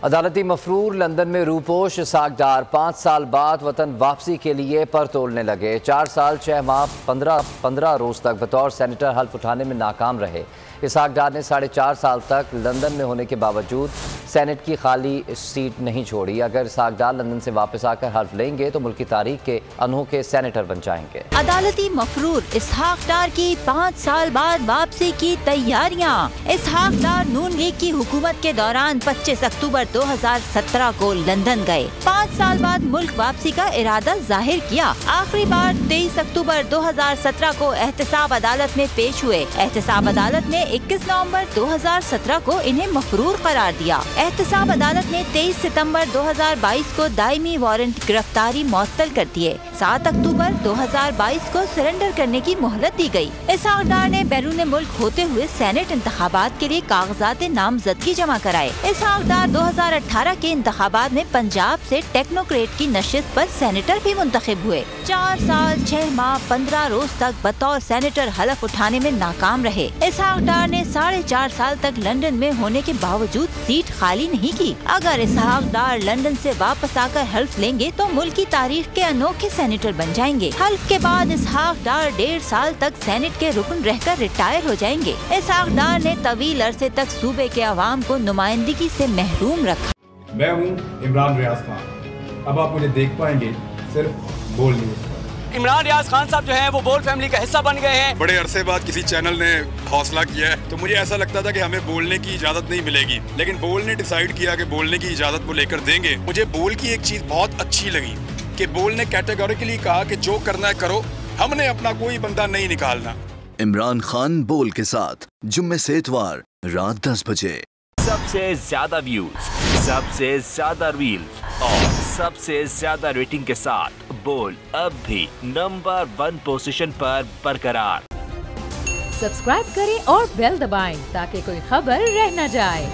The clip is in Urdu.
عدالتی مفرور لندن میں روپوش اسحاق ڈار 5 سال بعد وطن واپسی کے لیے پر تولنے لگے۔ 4 سال 6 ماہ 15 روز تک بطور سینیٹر حلف اٹھانے میں ناکام رہے۔ اسحاق ڈار نے 4.5 سال تک لندن میں ہونے کے باوجود سینٹ کی خالی سیٹ نہیں چھوڑی۔ اگر اسحاق ڈار لندن سے واپس آ کر حلف لیں گے تو ملکی تاریخ کے انوکھے سینیٹر بن جائیں گے۔ عدالتی مفرور اسحاق ڈار کی 5 سال بعد واپسی کی تیاریاں۔ اسحاق ڈار نون لیگ کی حکومت کے دوران 25 اکتوبر 2017 کو لندن گئے۔ 5 سال بعد ملک واپسی کا ارادہ ظاہر کیا۔ آخری بار 23 اکتوبر 2017 کو احتساب عدالت میں پیش ہوئے۔ احتساب عدالت نے 21 نومبر 2017 کو انہیں مفرور قرار دیا۔ احتساب عدالت نے 23 ستمبر 2022 کو دائمی وارنٹ گرفتاری معطل کر دیے۔ 7 اکتوبر 2022 کو سرنڈر کرنے کی مہلت دی گئی۔ اسحاق ڈار نے بیرون ملک ہوتے ہوئے سینٹ انتخابات کے لیے کاغذات نامزدگی جمع کرائے۔ اسحاق ڈار 2018 کے انتخابات میں پنجاب سے ٹیکنوکریٹ کی نشست پر سینیٹر بھی منتخب ہوئے۔ 4 سال 6 ماہ 15 روز تک بطور سینیٹر حلف اٹھانے میں ناکام رہے۔ اسحاق ڈار نے 4.5 سال تک لندن میں ہونے کے باوجود سیٹ خالی نہیں کی۔ اگر اسحاق ڈار لندن سے واپس آ کر حلف لیں گے تو ملکی تاریخ کے انوکھے سینیٹر بن جائیں گے۔ حلف کے بعد اسحاق ڈار 1.5 سال تک سینٹ کے رکن رہ کر ریٹائر ہو جائیں گے۔ اسحاق ڈار نے طویل عرصے تک صوبے کے عوام کو نمائندگی سے محروم رکھا۔ میں ہوں عمران ریاض خان، اب آپ مجھے دیکھ پائیں گے صرف بول نیوز۔ عمران ریاض خان صاحب جو ہیں وہ بول فیملی کا حصہ بن گئے ہیں۔ بڑے عرصے بعد کسی چینل نے حوصلہ کیا ہے تو مجھے ایسا لگتا تھا کہ ہمیں بولنے کی اجازت نہیں ملے گی، لیکن بول نے ڈیسائیڈ کیا کہ بولنے کی اجازت وہ لے کر دیں گے۔ مجھے بول کی ایک چیز بہت اچھی لگی کہ بول نے کیٹیگوریکلی کہا کہ جو کرنا ہے کرو، ہم نے اپنا کوئی بندہ نہیں نکالنا۔ عمران خان بول کے ساتھ جمعے سے اتوار رات 10 بجے۔ سب سے زیادہ ویوز، سب سے زیادہ ریلز اور سب سے زیادہ ریٹنگ کے ساتھ بول اب بھی نمبر 1 پوزیشن پر برقرار۔ سبسکرائب کریں اور بیل دبائیں تاکہ کوئی خبر رہ نہ جائے۔